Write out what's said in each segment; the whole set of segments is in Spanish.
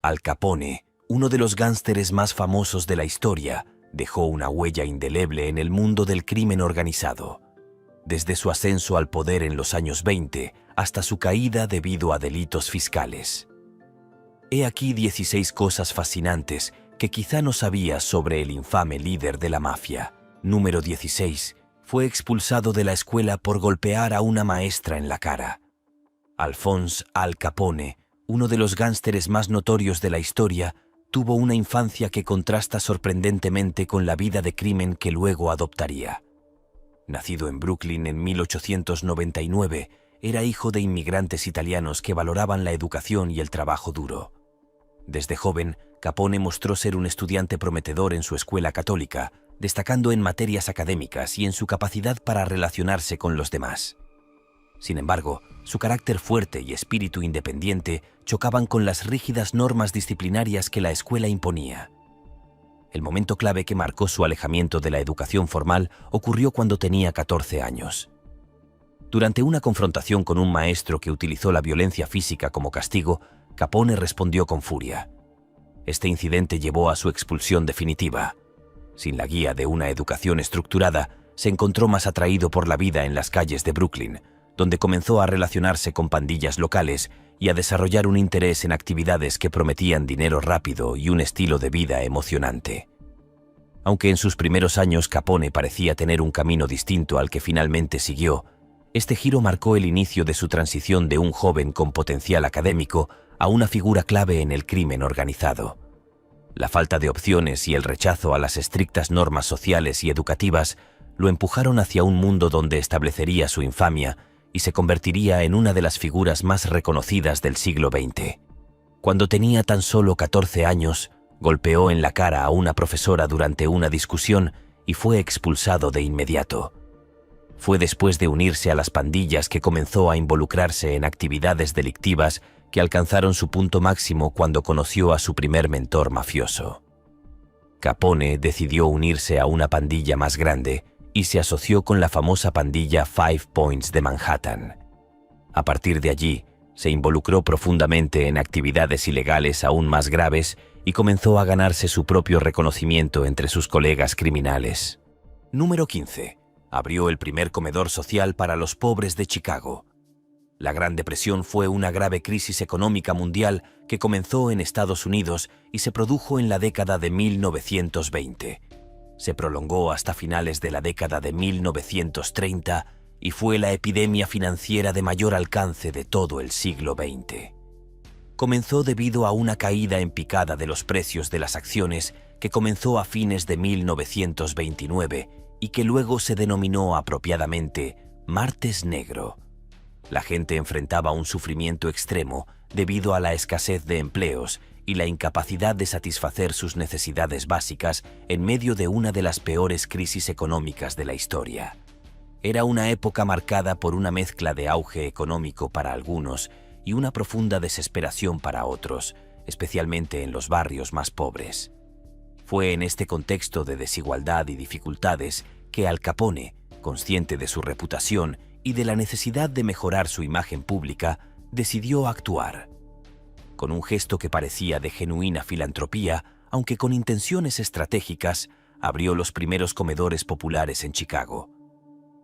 Al Capone, uno de los gánsteres más famosos de la historia, dejó una huella indeleble en el mundo del crimen organizado. Desde su ascenso al poder en los años 20 hasta su caída debido a delitos fiscales. He aquí 16 cosas fascinantes que quizá no sabías sobre el infame líder de la mafia. Número 16. Fue expulsado de la escuela por golpear a una maestra en la cara. Alphonse Al Capone, uno de los gánsteres más notorios de la historia, tuvo una infancia que contrasta sorprendentemente con la vida de crimen que luego adoptaría. Nacido en Brooklyn en 1899, era hijo de inmigrantes italianos que valoraban la educación y el trabajo duro. Desde joven, Capone mostró ser un estudiante prometedor en su escuela católica, destacando en materias académicas y en su capacidad para relacionarse con los demás. Sin embargo, su carácter fuerte y espíritu independiente chocaban con las rígidas normas disciplinarias que la escuela imponía. El momento clave que marcó su alejamiento de la educación formal ocurrió cuando tenía 14 años. Durante una confrontación con un maestro que utilizó la violencia física como castigo, Capone respondió con furia. Este incidente llevó a su expulsión definitiva. Sin la guía de una educación estructurada, se encontró más atraído por la vida en las calles de Brooklyn, donde comenzó a relacionarse con pandillas locales y a desarrollar un interés en actividades que prometían dinero rápido y un estilo de vida emocionante. Aunque en sus primeros años Capone parecía tener un camino distinto al que finalmente siguió, este giro marcó el inicio de su transición de un joven con potencial académico a una figura clave en el crimen organizado. La falta de opciones y el rechazo a las estrictas normas sociales y educativas lo empujaron hacia un mundo donde establecería su infamia y se convertiría en una de las figuras más reconocidas del siglo XX. Cuando tenía tan solo 14 años, golpeó en la cara a una profesora durante una discusión y fue expulsado de inmediato. Fue después de unirse a las pandillas que comenzó a involucrarse en actividades delictivas que alcanzaron su punto máximo cuando conoció a su primer mentor mafioso. Capone decidió unirse a una pandilla más grande y se asoció con la famosa pandilla Five Points de Manhattan. A partir de allí, se involucró profundamente en actividades ilegales aún más graves y comenzó a ganarse su propio reconocimiento entre sus colegas criminales. Número 15. Abrió el primer comedor social para los pobres de Chicago. La Gran Depresión fue una grave crisis económica mundial que comenzó en Estados Unidos y se produjo en la década de 1920. Se prolongó hasta finales de la década de 1930 y fue la epidemia financiera de mayor alcance de todo el siglo XX. Comenzó debido a una caída en picada de los precios de las acciones que comenzó a fines de 1929 y que luego se denominó apropiadamente Martes Negro. La gente enfrentaba un sufrimiento extremo debido a la escasez de empleos y la incapacidad de satisfacer sus necesidades básicas en medio de una de las peores crisis económicas de la historia. Era una época marcada por una mezcla de auge económico para algunos y una profunda desesperación para otros, especialmente en los barrios más pobres. Fue en este contexto de desigualdad y dificultades que Al Capone, consciente de su reputación y de la necesidad de mejorar su imagen pública, decidió actuar. Con un gesto que parecía de genuina filantropía, aunque con intenciones estratégicas, abrió los primeros comedores populares en Chicago.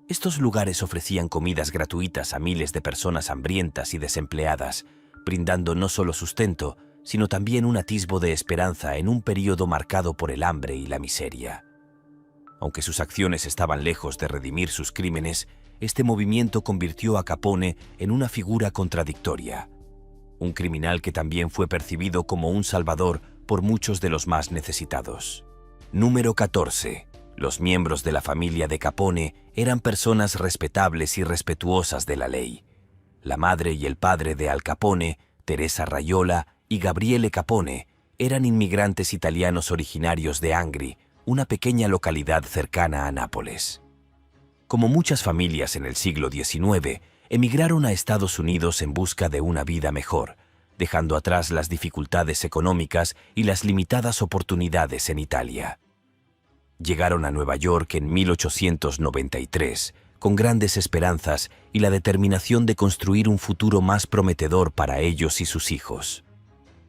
Estos lugares ofrecían comidas gratuitas a miles de personas hambrientas y desempleadas, brindando no solo sustento, sino también un atisbo de esperanza en un período marcado por el hambre y la miseria. Aunque sus acciones estaban lejos de redimir sus crímenes, este movimiento convirtió a Capone en una figura contradictoria. Un criminal que también fue percibido como un salvador por muchos de los más necesitados. Número 14. Los miembros de la familia de Capone eran personas respetables y respetuosas de la ley. La madre y el padre de Al Capone, Teresa Raiola y Gabriele Capone, eran inmigrantes italianos originarios de Angri, una pequeña localidad cercana a Nápoles. Como muchas familias en el siglo XIX, emigraron a Estados Unidos en busca de una vida mejor, dejando atrás las dificultades económicas y las limitadas oportunidades en Italia. Llegaron a Nueva York en 1893, con grandes esperanzas y la determinación de construir un futuro más prometedor para ellos y sus hijos.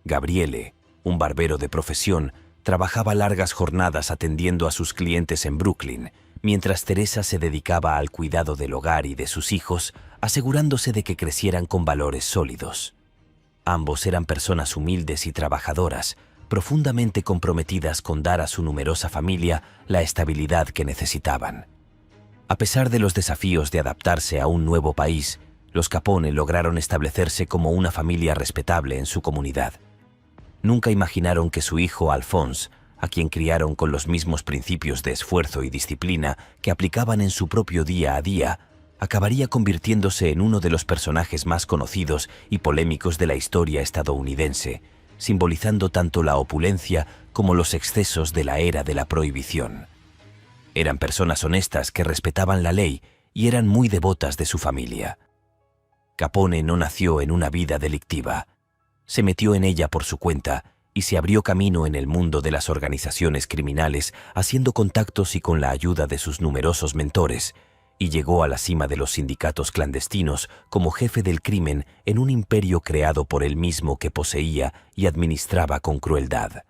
Gabriele, un barbero de profesión, trabajaba largas jornadas atendiendo a sus clientes en Brooklyn, mientras Teresa se dedicaba al cuidado del hogar y de sus hijos, asegurándose de que crecieran con valores sólidos. Ambos eran personas humildes y trabajadoras, profundamente comprometidas con dar a su numerosa familia la estabilidad que necesitaban. A pesar de los desafíos de adaptarse a un nuevo país, los Capone lograron establecerse como una familia respetable en su comunidad. Nunca imaginaron que su hijo Alphonse, a quien criaron con los mismos principios de esfuerzo y disciplina que aplicaban en su propio día a día, acabaría convirtiéndose en uno de los personajes más conocidos y polémicos de la historia estadounidense, simbolizando tanto la opulencia como los excesos de la era de la prohibición. Eran personas honestas que respetaban la ley y eran muy devotas de su familia. Capone no nació en una vida delictiva. Se metió en ella por su cuenta y se abrió camino en el mundo de las organizaciones criminales, haciendo contactos y con la ayuda de sus numerosos mentores, y llegó a la cima de los sindicatos clandestinos como jefe del crimen en un imperio creado por él mismo que poseía y administraba con crueldad.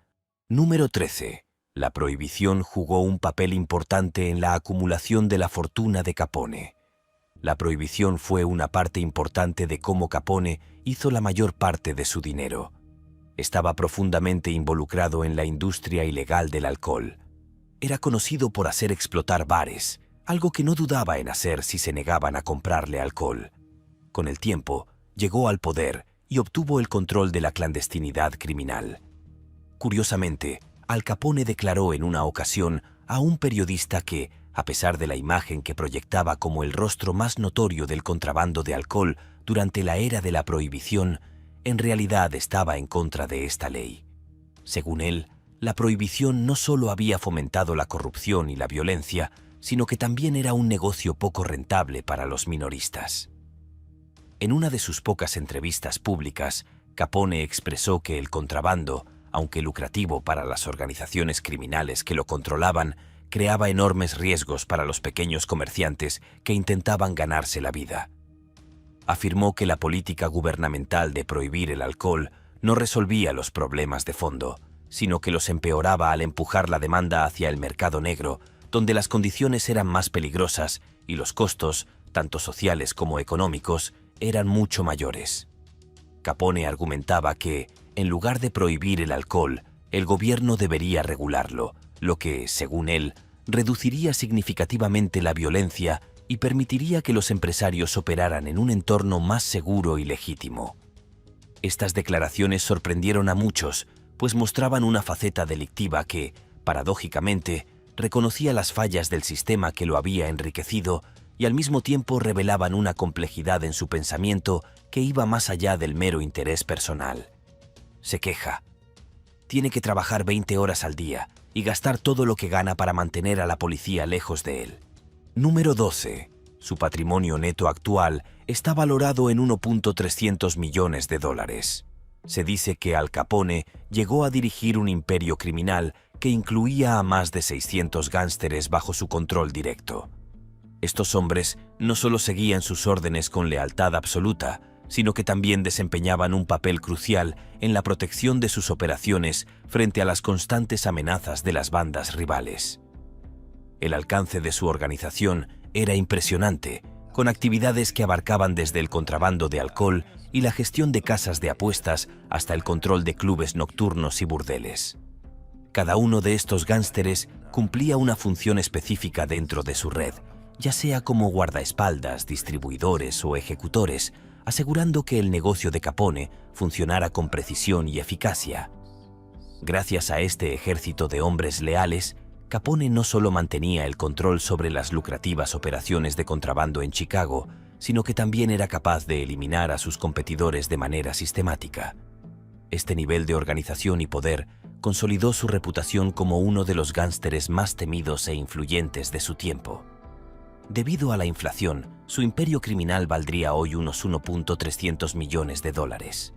Número 13. La prohibición jugó un papel importante en la acumulación de la fortuna de Capone. La prohibición fue una parte importante de cómo Capone hizo la mayor parte de su dinero. Estaba profundamente involucrado en la industria ilegal del alcohol. Era conocido por hacer explotar bares, algo que no dudaba en hacer si se negaban a comprarle alcohol. Con el tiempo, llegó al poder y obtuvo el control de la clandestinidad criminal. Curiosamente, Al Capone declaró en una ocasión a un periodista que, a pesar de la imagen que proyectaba como el rostro más notorio del contrabando de alcohol durante la era de la prohibición, en realidad estaba en contra de esta ley. Según él, la prohibición no solo había fomentado la corrupción y la violencia, sino que también era un negocio poco rentable para los minoristas. En una de sus pocas entrevistas públicas, Capone expresó que el contrabando, aunque lucrativo para las organizaciones criminales que lo controlaban, creaba enormes riesgos para los pequeños comerciantes que intentaban ganarse la vida. Afirmó que la política gubernamental de prohibir el alcohol no resolvía los problemas de fondo, sino que los empeoraba al empujar la demanda hacia el mercado negro, donde las condiciones eran más peligrosas y los costos, tanto sociales como económicos, eran mucho mayores. Capone argumentaba que, en lugar de prohibir el alcohol, el gobierno debería regularlo, lo que, según él, reduciría significativamente la violencia y permitiría que los empresarios operaran en un entorno más seguro y legítimo. Estas declaraciones sorprendieron a muchos, pues mostraban una faceta delictiva que, paradójicamente, reconocía las fallas del sistema que lo había enriquecido y al mismo tiempo revelaban una complejidad en su pensamiento que iba más allá del mero interés personal. Se queja. Tiene que trabajar 20 horas al día y gastar todo lo que gana para mantener a la policía lejos de él. Número 12. Su patrimonio neto actual está valorado en 1.300 millones de dólares. Se dice que Al Capone llegó a dirigir un imperio criminal que incluía a más de 600 gánsteres bajo su control directo. Estos hombres no solo seguían sus órdenes con lealtad absoluta, sino que también desempeñaban un papel crucial en la protección de sus operaciones frente a las constantes amenazas de las bandas rivales. El alcance de su organización era impresionante, con actividades que abarcaban desde el contrabando de alcohol y la gestión de casas de apuestas hasta el control de clubes nocturnos y burdeles. Cada uno de estos gánsteres cumplía una función específica dentro de su red, ya sea como guardaespaldas, distribuidores o ejecutores, asegurando que el negocio de Capone funcionara con precisión y eficacia. Gracias a este ejército de hombres leales, Capone no solo mantenía el control sobre las lucrativas operaciones de contrabando en Chicago, sino que también era capaz de eliminar a sus competidores de manera sistemática. Este nivel de organización y poder consolidó su reputación como uno de los gánsteres más temidos e influyentes de su tiempo. Debido a la inflación, su imperio criminal valdría hoy unos 1.300 millones de dólares.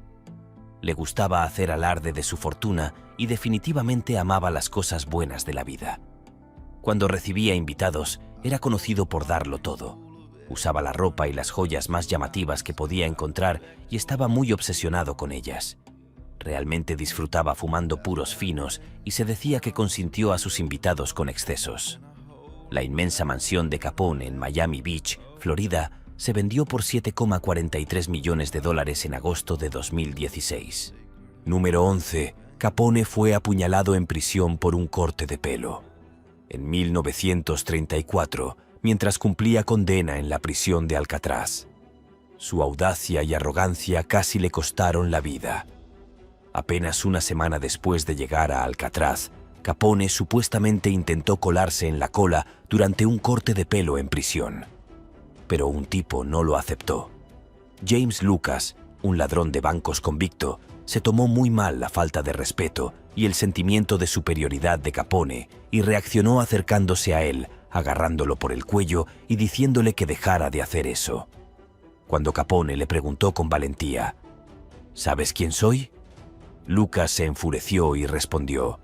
Le gustaba hacer alarde de su fortuna y definitivamente amaba las cosas buenas de la vida. Cuando recibía invitados, era conocido por darlo todo. Usaba la ropa y las joyas más llamativas que podía encontrar y estaba muy obsesionado con ellas. realmente disfrutaba fumando puros finos y se decía que consintió a sus invitados con excesos. La inmensa mansión de Capone en Miami Beach, Florida, se vendió por $7,43 millones en agosto de 2016. Número 11. Capone fue apuñalado en prisión por un corte de pelo. En 1934, mientras cumplía condena en la prisión de Alcatraz. Su audacia y arrogancia casi le costaron la vida. Apenas una semana después de llegar a Alcatraz, Capone supuestamente intentó colarse en la cola durante un corte de pelo en prisión. Pero un tipo no lo aceptó. James Lucas, un ladrón de bancos convicto, se tomó muy mal la falta de respeto y el sentimiento de superioridad de Capone y reaccionó acercándose a él, agarrándolo por el cuello y diciéndole que dejara de hacer eso. Cuando Capone le preguntó con valentía, ¿sabes quién soy? Lucas se enfureció y respondió,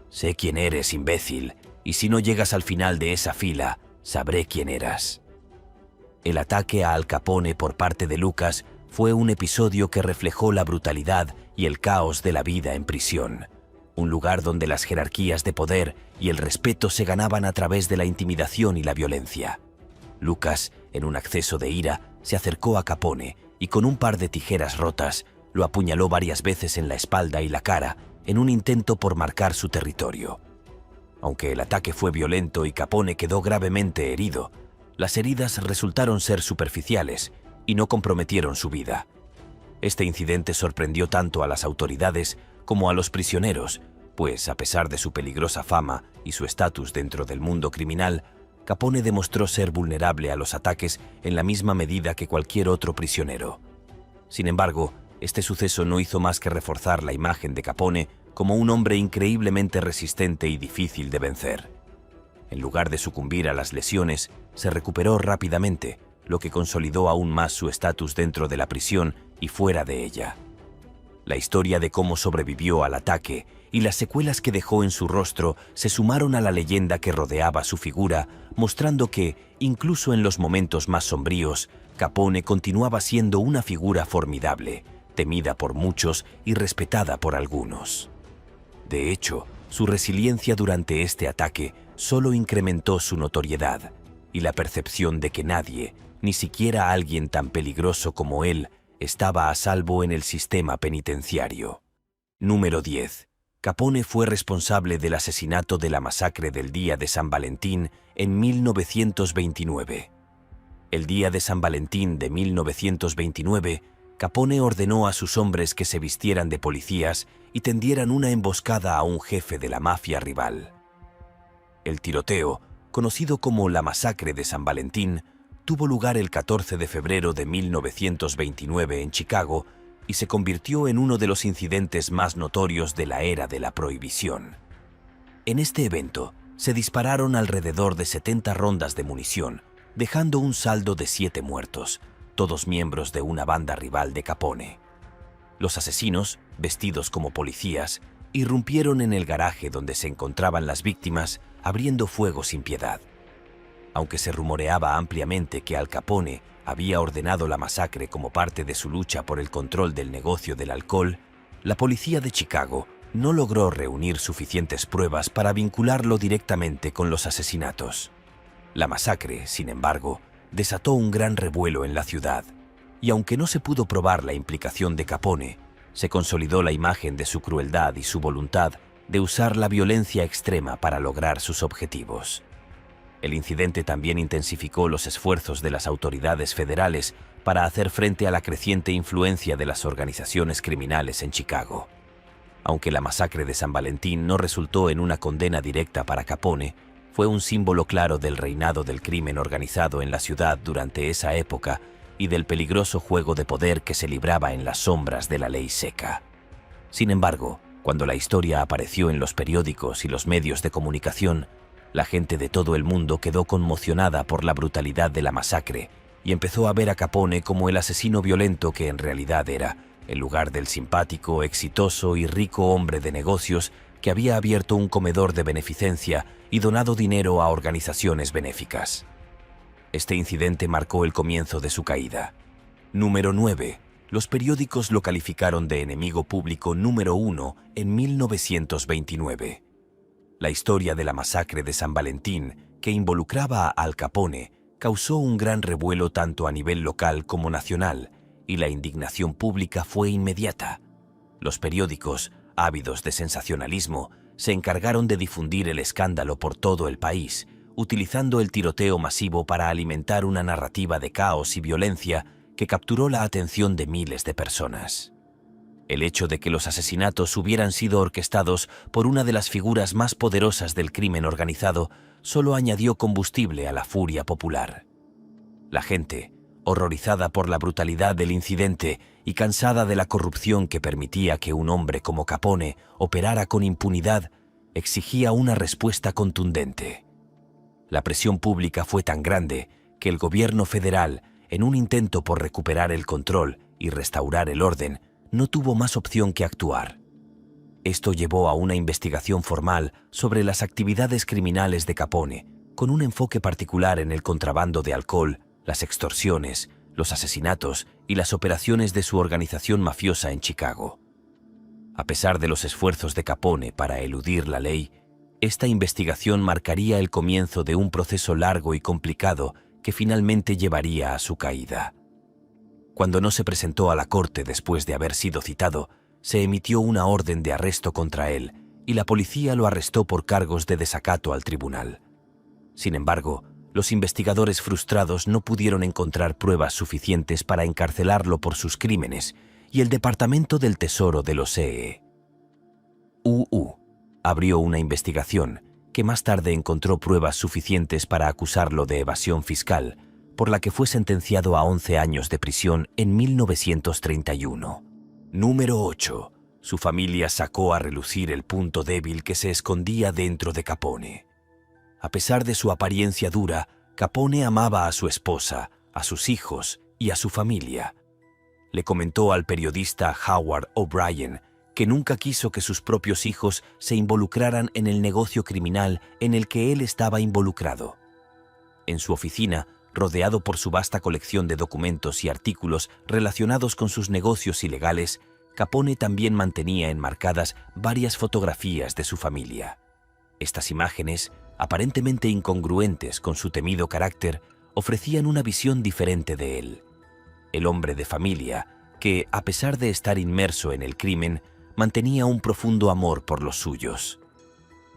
sé quién eres, imbécil, y si no llegas al final de esa fila, sabré quién eras. El ataque a Al Capone por parte de Lucas fue un episodio que reflejó la brutalidad y el caos de la vida en prisión, un lugar donde las jerarquías de poder y el respeto se ganaban a través de la intimidación y la violencia. Lucas, en un acceso de ira, se acercó a Capone y con un par de tijeras rotas lo apuñaló varias veces en la espalda y la cara en un intento por marcar su territorio. Aunque el ataque fue violento y Capone quedó gravemente herido, las heridas resultaron ser superficiales y no comprometieron su vida. Este incidente sorprendió tanto a las autoridades como a los prisioneros, pues a pesar de su peligrosa fama y su estatus dentro del mundo criminal, Capone demostró ser vulnerable a los ataques en la misma medida que cualquier otro prisionero. Sin embargo, este suceso no hizo más que reforzar la imagen de Capone como un hombre increíblemente resistente y difícil de vencer. En lugar de sucumbir a las lesiones, se recuperó rápidamente, lo que consolidó aún más su estatus dentro de la prisión y fuera de ella. La historia de cómo sobrevivió al ataque y las secuelas que dejó en su rostro se sumaron a la leyenda que rodeaba su figura, mostrando que, incluso en los momentos más sombríos, Capone continuaba siendo una figura formidable, temida por muchos y respetada por algunos. De hecho, su resiliencia durante este ataque solo incrementó su notoriedad y la percepción de que nadie, ni siquiera alguien tan peligroso como él, estaba a salvo en el sistema penitenciario. Número 10. Capone fue responsable del asesinato de la masacre del Día de San Valentín en 1929. El Día de San Valentín de 1929, Capone ordenó a sus hombres que se vistieran de policías y tendieran una emboscada a un jefe de la mafia rival. El tiroteo, conocido como la Masacre de San Valentín, tuvo lugar el 14 de febrero de 1929 en Chicago y se convirtió en uno de los incidentes más notorios de la era de la prohibición. En este evento, se dispararon alrededor de 70 rondas de munición, dejando un saldo de 7 muertos, todos miembros de una banda rival de Capone. Los asesinos, vestidos como policías, irrumpieron en el garaje donde se encontraban las víctimas, abriendo fuego sin piedad. Aunque se rumoreaba ampliamente que Al Capone había ordenado la masacre como parte de su lucha por el control del negocio del alcohol, la policía de Chicago no logró reunir suficientes pruebas para vincularlo directamente con los asesinatos. La masacre, sin embargo, desató un gran revuelo en la ciudad, y aunque no se pudo probar la implicación de Capone, se consolidó la imagen de su crueldad y su voluntad de usar la violencia extrema para lograr sus objetivos. El incidente también intensificó los esfuerzos de las autoridades federales para hacer frente a la creciente influencia de las organizaciones criminales en Chicago. Aunque la masacre de San Valentín no resultó en una condena directa para Capone, fue un símbolo claro del reinado del crimen organizado en la ciudad durante esa época y del peligroso juego de poder que se libraba en las sombras de la ley seca. Sin embargo, cuando la historia apareció en los periódicos y los medios de comunicación, la gente de todo el mundo quedó conmocionada por la brutalidad de la masacre y empezó a ver a Capone como el asesino violento que en realidad era, en lugar del simpático, exitoso y rico hombre de negocios que había abierto un comedor de beneficencia y donado dinero a organizaciones benéficas. Este incidente marcó el comienzo de su caída. Número 9. Los periódicos lo calificaron de enemigo público número 1 en 1929. La historia de la masacre de San Valentín, que involucraba a Al Capone, causó un gran revuelo tanto a nivel local como nacional, y la indignación pública fue inmediata. Los periódicos, ávidos de sensacionalismo, se encargaron de difundir el escándalo por todo el país, utilizando el tiroteo masivo para alimentar una narrativa de caos y violencia que capturó la atención de miles de personas. El hecho de que los asesinatos hubieran sido orquestados por una de las figuras más poderosas del crimen organizado solo añadió combustible a la furia popular. La gente, horrorizada por la brutalidad del incidente y cansada de la corrupción que permitía que un hombre como Capone operara con impunidad, exigía una respuesta contundente. La presión pública fue tan grande que el gobierno federal, en un intento por recuperar el control y restaurar el orden, no tuvo más opción que actuar. Esto llevó a una investigación formal sobre las actividades criminales de Capone, con un enfoque particular en el contrabando de alcohol, las extorsiones, los asesinatos y las operaciones de su organización mafiosa en Chicago. A pesar de los esfuerzos de Capone para eludir la ley, esta investigación marcaría el comienzo de un proceso largo y complicado que finalmente llevaría a su caída. Cuando no se presentó a la corte después de haber sido citado, se emitió una orden de arresto contra él y la policía lo arrestó por cargos de desacato al tribunal. Sin embargo, los investigadores frustrados no pudieron encontrar pruebas suficientes para encarcelarlo por sus crímenes y el Departamento del Tesoro de los EUU abrió una investigación que más tarde encontró pruebas suficientes para acusarlo de evasión fiscal, por la que fue sentenciado a 11 años de prisión en 1931. Número 8. Su familia sacó a relucir el punto débil que se escondía dentro de Capone. A pesar de su apariencia dura, Capone amaba a su esposa, a sus hijos y a su familia. Le comentó al periodista Howard O'Brien que nunca quiso que sus propios hijos se involucraran en el negocio criminal en el que él estaba involucrado. En su oficina, rodeado por su vasta colección de documentos y artículos relacionados con sus negocios ilegales, Capone también mantenía enmarcadas varias fotografías de su familia. Estas imágenes, aparentemente incongruentes con su temido carácter, ofrecían una visión diferente de él. El hombre de familia, que, a pesar de estar inmerso en el crimen, mantenía un profundo amor por los suyos.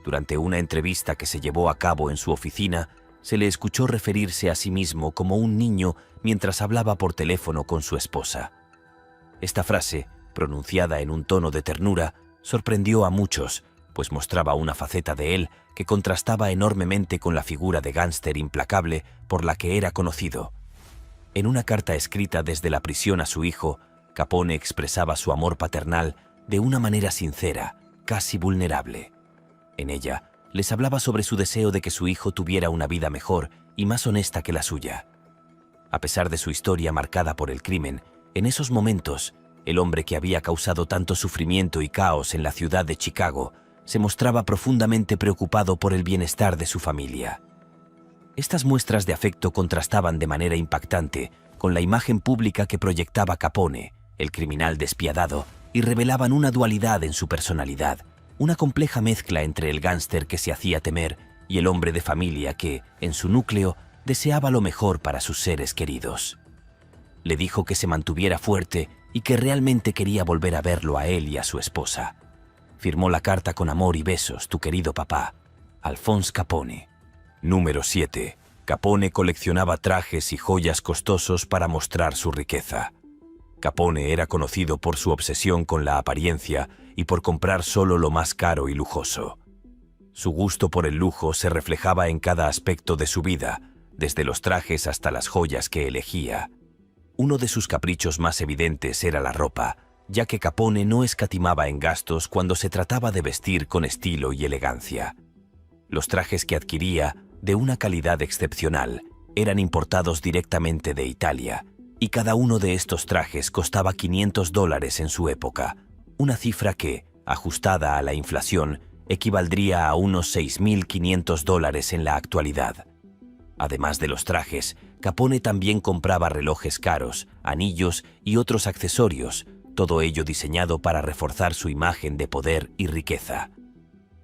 Durante una entrevista que se llevó a cabo en su oficina, se le escuchó referirse a sí mismo como un niño mientras hablaba por teléfono con su esposa. Esta frase, pronunciada en un tono de ternura, sorprendió a muchos, pues mostraba una faceta de él que contrastaba enormemente con la figura de gángster implacable por la que era conocido. En una carta escrita desde la prisión a su hijo, Capone expresaba su amor paternal de una manera sincera, casi vulnerable. En ella, les hablaba sobre su deseo de que su hijo tuviera una vida mejor y más honesta que la suya. A pesar de su historia marcada por el crimen, en esos momentos, el hombre que había causado tanto sufrimiento y caos en la ciudad de Chicago se mostraba profundamente preocupado por el bienestar de su familia. Estas muestras de afecto contrastaban de manera impactante con la imagen pública que proyectaba Capone, el criminal despiadado, y revelaban una dualidad en su personalidad, una compleja mezcla entre el gángster que se hacía temer y el hombre de familia que, en su núcleo, deseaba lo mejor para sus seres queridos. Le dijo que se mantuviera fuerte y que realmente quería volver a verlo a él y a su esposa. Firmó la carta con amor y besos, tu querido papá, Alphonse Capone. Número 7. Capone coleccionaba trajes y joyas costosos para mostrar su riqueza. Capone era conocido por su obsesión con la apariencia y por comprar solo lo más caro y lujoso. Su gusto por el lujo se reflejaba en cada aspecto de su vida, desde los trajes hasta las joyas que elegía. Uno de sus caprichos más evidentes era la ropa, ya que Capone no escatimaba en gastos cuando se trataba de vestir con estilo y elegancia. Los trajes que adquiría, de una calidad excepcional, eran importados directamente de Italia, y cada uno de estos trajes costaba $500 en su época, una cifra que, ajustada a la inflación, equivaldría a unos $6.500 en la actualidad. Además de los trajes, Capone también compraba relojes caros, anillos y otros accesorios, todo ello diseñado para reforzar su imagen de poder y riqueza.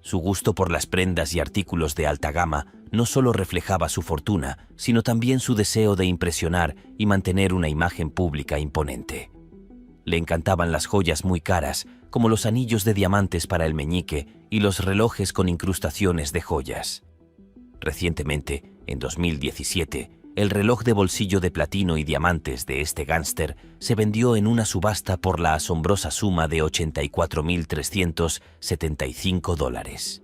Su gusto por las prendas y artículos de alta gama no solo reflejaba su fortuna, sino también su deseo de impresionar y mantener una imagen pública imponente. Le encantaban las joyas muy caras, como los anillos de diamantes para el meñique y los relojes con incrustaciones de joyas. Recientemente, en 2017, el reloj de bolsillo de platino y diamantes de este gángster se vendió en una subasta por la asombrosa suma de $84.375.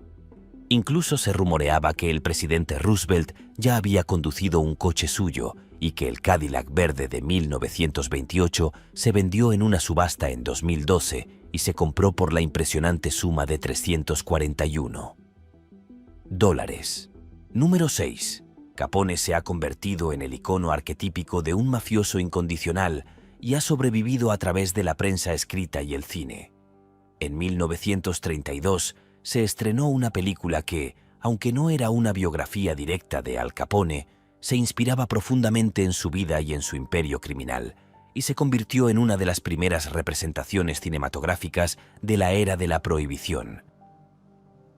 Incluso se rumoreaba que el presidente Roosevelt ya había conducido un coche suyo y que el Cadillac verde de 1928 se vendió en una subasta en 2012 y se compró por la impresionante suma de $341. Número 6. Capone se ha convertido en el icono arquetípico de un mafioso incondicional y ha sobrevivido a través de la prensa escrita y el cine. En 1932 se estrenó una película que, aunque no era una biografía directa de Al Capone, se inspiraba profundamente en su vida y en su imperio criminal, y se convirtió en una de las primeras representaciones cinematográficas de la era de la prohibición.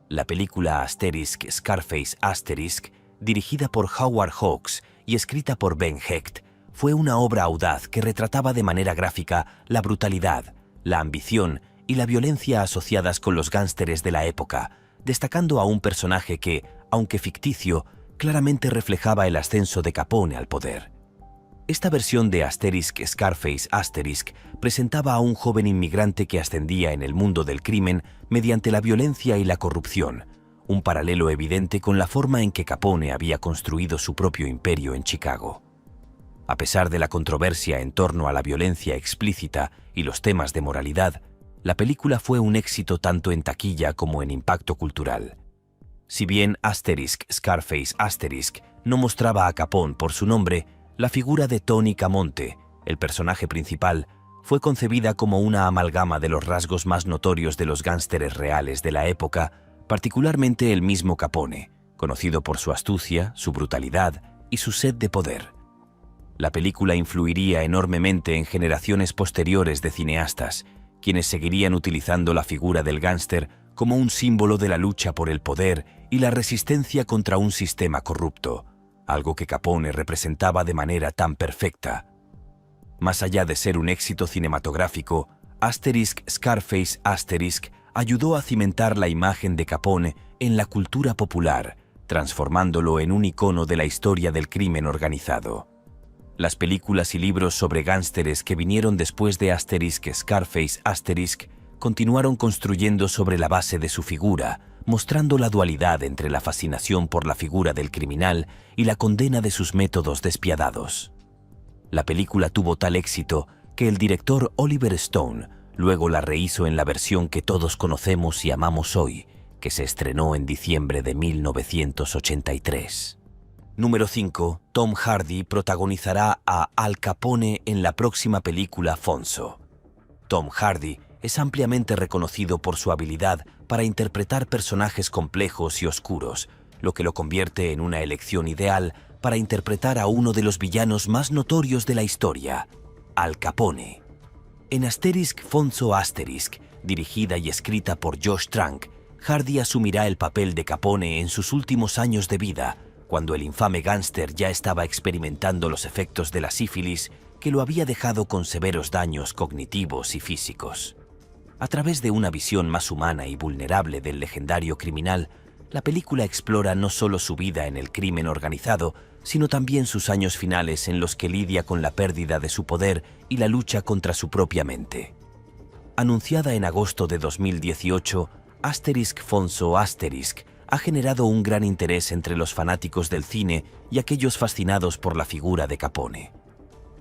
La película Asterisk Scarface Asterisk, dirigida por Howard Hawks y escrita por Ben Hecht, fue una obra audaz que retrataba de manera gráfica la brutalidad, la ambición y la violencia asociadas con los gánsteres de la época, destacando a un personaje que, aunque ficticio, claramente reflejaba el ascenso de Capone al poder. Esta versión de Asterisk Scarface Asterisk presentaba a un joven inmigrante que ascendía en el mundo del crimen mediante la violencia y la corrupción, un paralelo evidente con la forma en que Capone había construido su propio imperio en Chicago. A pesar de la controversia en torno a la violencia explícita y los temas de moralidad, la película fue un éxito tanto en taquilla como en impacto cultural. Si bien Asterisk Scarface Asterisk no mostraba a Capone por su nombre, la figura de Tony Camonte, el personaje principal, fue concebida como una amalgama de los rasgos más notorios de los gánsteres reales de la época, particularmente el mismo Capone, conocido por su astucia, su brutalidad y su sed de poder. La película influiría enormemente en generaciones posteriores de cineastas, quienes seguirían utilizando la figura del gánster como un símbolo de la lucha por el poder y la resistencia contra un sistema corrupto, algo que Capone representaba de manera tan perfecta. Más allá de ser un éxito cinematográfico, Asterisk Scarface Asterisk ayudó a cimentar la imagen de Capone en la cultura popular, transformándolo en un icono de la historia del crimen organizado. Las películas y libros sobre gánsteres que vinieron después de Asterisk Scarface Asterisk continuaron construyendo sobre la base de su figura, mostrando la dualidad entre la fascinación por la figura del criminal y la condena de sus métodos despiadados. La película tuvo tal éxito que el director Oliver Stone luego la rehizo en la versión que todos conocemos y amamos hoy, que se estrenó en diciembre de 1983. Número 5. Tom Hardy protagonizará a Al Capone en la próxima película Fonzo. Tom Hardy es ampliamente reconocido por su habilidad para interpretar personajes complejos y oscuros, lo que lo convierte en una elección ideal para interpretar a uno de los villanos más notorios de la historia, Al Capone. En Asterisk Fonzo Asterisk, dirigida y escrita por Josh Trank, Hardy asumirá el papel de Capone en sus últimos años de vida, cuando el infame gángster ya estaba experimentando los efectos de la sífilis que lo había dejado con severos daños cognitivos y físicos. A través de una visión más humana y vulnerable del legendario criminal, la película explora no solo su vida en el crimen organizado, sino también sus años finales en los que lidia con la pérdida de su poder y la lucha contra su propia mente. Anunciada en agosto de 2018, Asterisk Fonzo Asterisk ha generado un gran interés entre los fanáticos del cine y aquellos fascinados por la figura de Capone.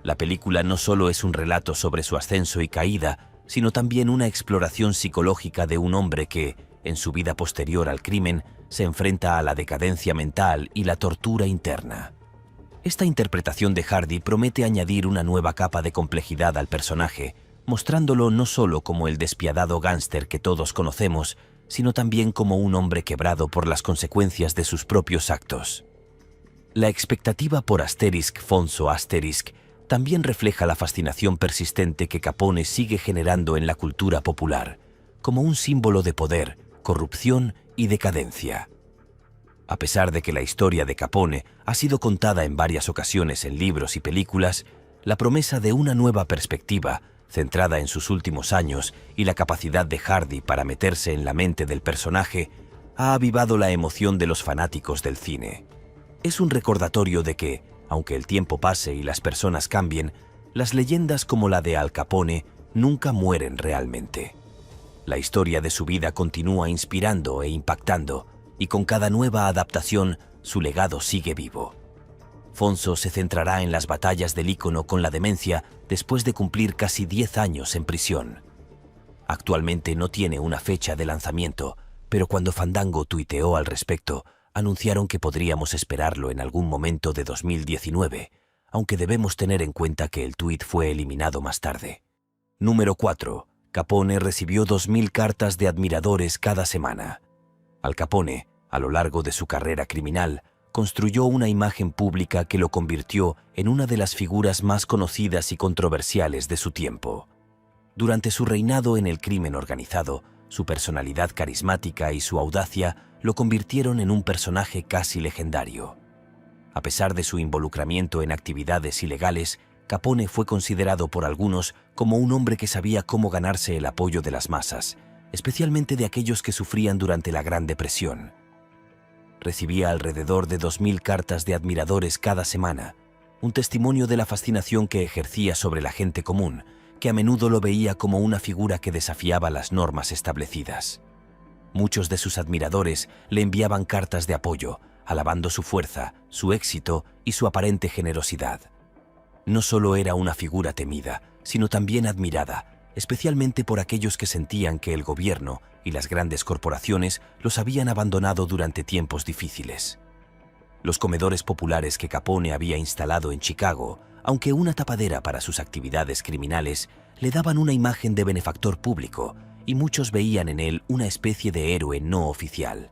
La película no solo es un relato sobre su ascenso y caída, sino también una exploración psicológica de un hombre que, en su vida posterior al crimen, se enfrenta a la decadencia mental y la tortura interna. Esta interpretación de Hardy promete añadir una nueva capa de complejidad al personaje, mostrándolo no solo como el despiadado gángster que todos conocemos, sino también como un hombre quebrado por las consecuencias de sus propios actos. La expectativa por Fonso también refleja la fascinación persistente que Capone sigue generando en la cultura popular, como un símbolo de poder, corrupción y decadencia. A pesar de que la historia de Capone ha sido contada en varias ocasiones en libros y películas, la promesa de una nueva perspectiva, centrada en sus últimos años y la capacidad de Hardy para meterse en la mente del personaje, ha avivado la emoción de los fanáticos del cine. Es un recordatorio de que, aunque el tiempo pase y las personas cambien, las leyendas como la de Al Capone nunca mueren realmente. La historia de su vida continúa inspirando e impactando, y con cada nueva adaptación, su legado sigue vivo. Fonso se centrará en las batallas del ícono con la demencia después de cumplir casi 10 años en prisión. Actualmente no tiene una fecha de lanzamiento, pero cuando Fandango tuiteó al respecto, anunciaron que podríamos esperarlo en algún momento de 2019, aunque debemos tener en cuenta que el tuit fue eliminado más tarde. Número 4. Capone recibió 2.000 cartas de admiradores cada semana. Al Capone, a lo largo de su carrera criminal, construyó una imagen pública que lo convirtió en una de las figuras más conocidas y controversiales de su tiempo. Durante su reinado en el crimen organizado, su personalidad carismática y su audacia lo convirtieron en un personaje casi legendario. A pesar de su involucramiento en actividades ilegales, Capone fue considerado por algunos como un hombre que sabía cómo ganarse el apoyo de las masas, especialmente de aquellos que sufrían durante la Gran Depresión. Recibía alrededor de 2.000 cartas de admiradores cada semana, un testimonio de la fascinación que ejercía sobre la gente común, que a menudo lo veía como una figura que desafiaba las normas establecidas. Muchos de sus admiradores le enviaban cartas de apoyo, alabando su fuerza, su éxito y su aparente generosidad. No solo era una figura temida, sino también admirada, especialmente por aquellos que sentían que el gobierno y las grandes corporaciones los habían abandonado durante tiempos difíciles. Los comedores populares que Capone había instalado en Chicago, aunque una tapadera para sus actividades criminales, le daban una imagen de benefactor público, y muchos veían en él una especie de héroe no oficial.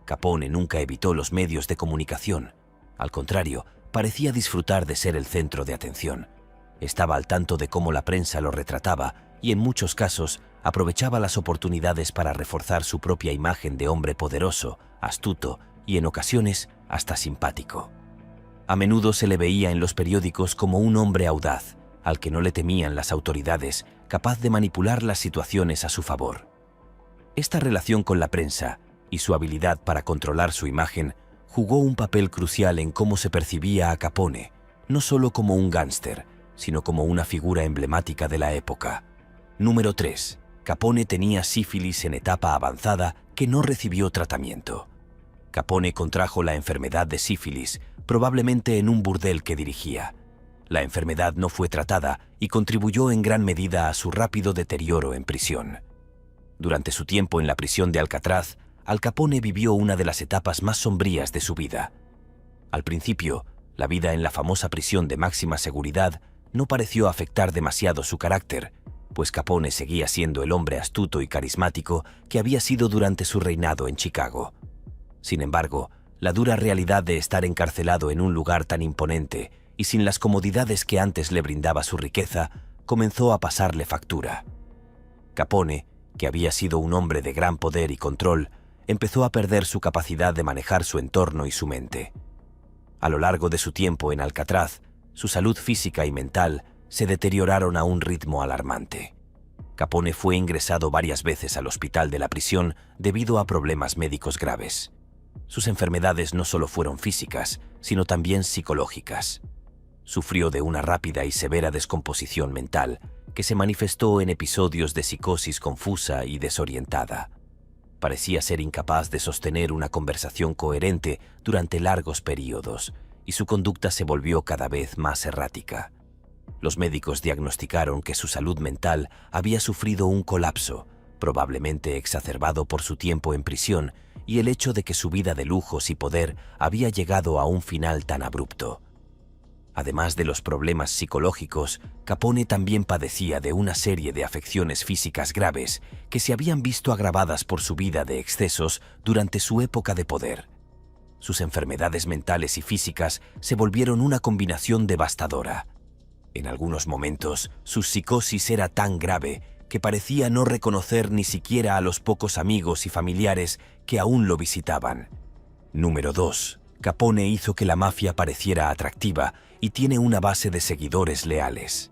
Capone nunca evitó los medios de comunicación. Al contrario, parecía disfrutar de ser el centro de atención. Estaba al tanto de cómo la prensa lo retrataba y en muchos casos aprovechaba las oportunidades para reforzar su propia imagen de hombre poderoso, astuto y en ocasiones hasta simpático. A menudo se le veía en los periódicos como un hombre audaz, al que no le temían las autoridades, capaz de manipular las situaciones a su favor. Esta relación con la prensa y su habilidad para controlar su imagen jugó un papel crucial en cómo se percibía a Capone, no solo como un gángster, sino como una figura emblemática de la época. Número 3. Capone tenía sífilis en etapa avanzada que no recibió tratamiento. Capone contrajo la enfermedad de sífilis, probablemente en un burdel que dirigía. La enfermedad no fue tratada y contribuyó en gran medida a su rápido deterioro en prisión. Durante su tiempo en la prisión de Alcatraz, Al Capone vivió una de las etapas más sombrías de su vida. Al principio, la vida en la famosa prisión de máxima seguridad no pareció afectar demasiado su carácter, pues Capone seguía siendo el hombre astuto y carismático que había sido durante su reinado en Chicago. Sin embargo, la dura realidad de estar encarcelado en un lugar tan imponente y sin las comodidades que antes le brindaba su riqueza, comenzó a pasarle factura. Capone, que había sido un hombre de gran poder y control, empezó a perder su capacidad de manejar su entorno y su mente. A lo largo de su tiempo en Alcatraz, su salud física y mental se deterioraron a un ritmo alarmante. Capone fue ingresado varias veces al hospital de la prisión debido a problemas médicos graves. Sus enfermedades no solo fueron físicas, sino también psicológicas. Sufrió de una rápida y severa descomposición mental que se manifestó en episodios de psicosis confusa y desorientada. Parecía ser incapaz de sostener una conversación coherente durante largos periodos y su conducta se volvió cada vez más errática. Los médicos diagnosticaron que su salud mental había sufrido un colapso, probablemente exacerbado por su tiempo en prisión y el hecho de que su vida de lujos y poder había llegado a un final tan abrupto. Además de los problemas psicológicos, Capone también padecía de una serie de afecciones físicas graves que se habían visto agravadas por su vida de excesos durante su época de poder. Sus enfermedades mentales y físicas se volvieron una combinación devastadora. En algunos momentos, su psicosis era tan grave que parecía no reconocer ni siquiera a los pocos amigos y familiares que aún lo visitaban. Número 2. Capone hizo que la mafia pareciera atractiva y tiene una base de seguidores leales.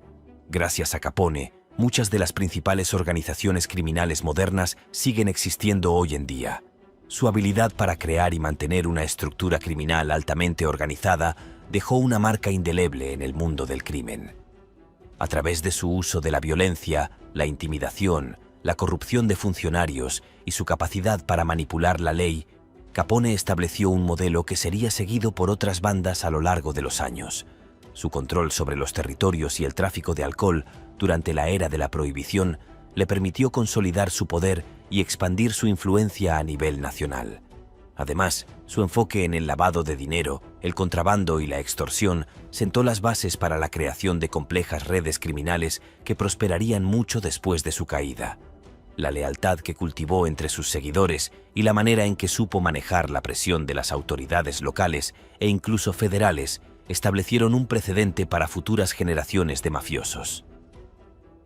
Gracias a Capone, muchas de las principales organizaciones criminales modernas siguen existiendo hoy en día. Su habilidad para crear y mantener una estructura criminal altamente organizada dejó una marca indeleble en el mundo del crimen. A través de su uso de la violencia, la intimidación, la corrupción de funcionarios y su capacidad para manipular la ley, Capone estableció un modelo que sería seguido por otras bandas a lo largo de los años. Su control sobre los territorios y el tráfico de alcohol durante la era de la prohibición le permitió consolidar su poder y expandir su influencia a nivel nacional. Además, su enfoque en el lavado de dinero, el contrabando y la extorsión sentó las bases para la creación de complejas redes criminales que prosperarían mucho después de su caída. La lealtad que cultivó entre sus seguidores y la manera en que supo manejar la presión de las autoridades locales e incluso federales establecieron un precedente para futuras generaciones de mafiosos.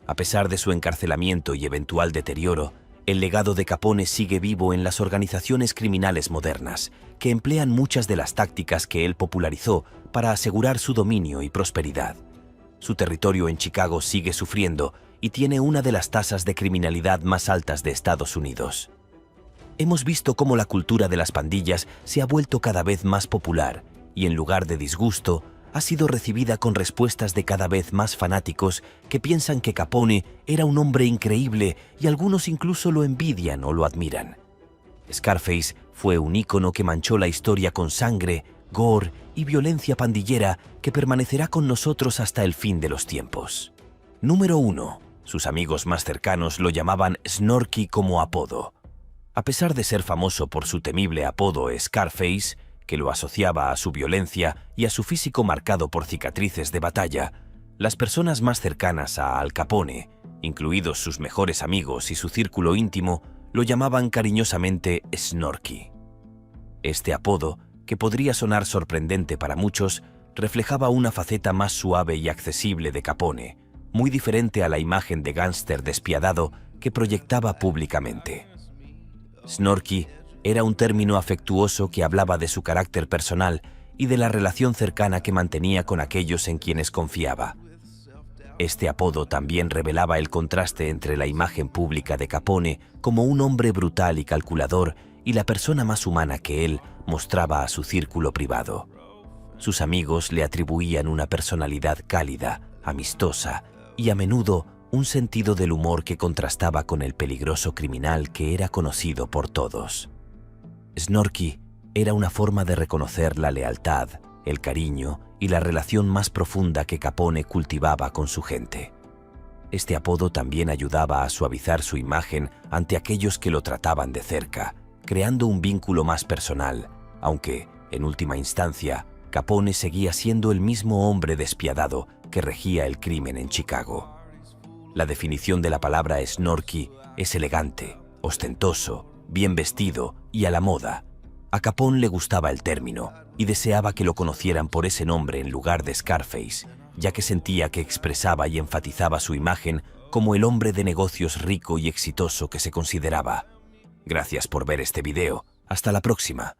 A pesar de su encarcelamiento y eventual deterioro, el legado de Capone sigue vivo en las organizaciones criminales modernas, que emplean muchas de las tácticas que él popularizó para asegurar su dominio y prosperidad. Su territorio en Chicago sigue sufriendo y tiene una de las tasas de criminalidad más altas de Estados Unidos. Hemos visto cómo la cultura de las pandillas se ha vuelto cada vez más popular y, en lugar de disgusto, ha sido recibida con respuestas de cada vez más fanáticos que piensan que Capone era un hombre increíble y algunos incluso lo envidian o lo admiran. Scarface fue un ícono que manchó la historia con sangre, gore y violencia pandillera que permanecerá con nosotros hasta el fin de los tiempos. Número 1. Sus amigos más cercanos lo llamaban Snorky como apodo. A pesar de ser famoso por su temible apodo Scarface, que lo asociaba a su violencia y a su físico marcado por cicatrices de batalla, las personas más cercanas a Al Capone, incluidos sus mejores amigos y su círculo íntimo, lo llamaban cariñosamente Snorky. Este apodo, que podría sonar sorprendente para muchos, reflejaba una faceta más suave y accesible de Capone, muy diferente a la imagen de gángster despiadado que proyectaba públicamente. Snorky era un término afectuoso que hablaba de su carácter personal y de la relación cercana que mantenía con aquellos en quienes confiaba. Este apodo también revelaba el contraste entre la imagen pública de Capone como un hombre brutal y calculador y la persona más humana que él mostraba a su círculo privado. Sus amigos le atribuían una personalidad cálida, amistosa y a menudo un sentido del humor que contrastaba con el peligroso criminal que era conocido por todos. Snorky era una forma de reconocer la lealtad, el cariño y la relación más profunda que Capone cultivaba con su gente. Este apodo también ayudaba a suavizar su imagen ante aquellos que lo trataban de cerca, creando un vínculo más personal, aunque, en última instancia, Capone seguía siendo el mismo hombre despiadado que regía el crimen en Chicago. La definición de la palabra Snorky es elegante, ostentoso, bien vestido y a la moda. A Capone le gustaba el término y deseaba que lo conocieran por ese nombre en lugar de Scarface, ya que sentía que expresaba y enfatizaba su imagen como el hombre de negocios rico y exitoso que se consideraba. Gracias por ver este video. Hasta la próxima.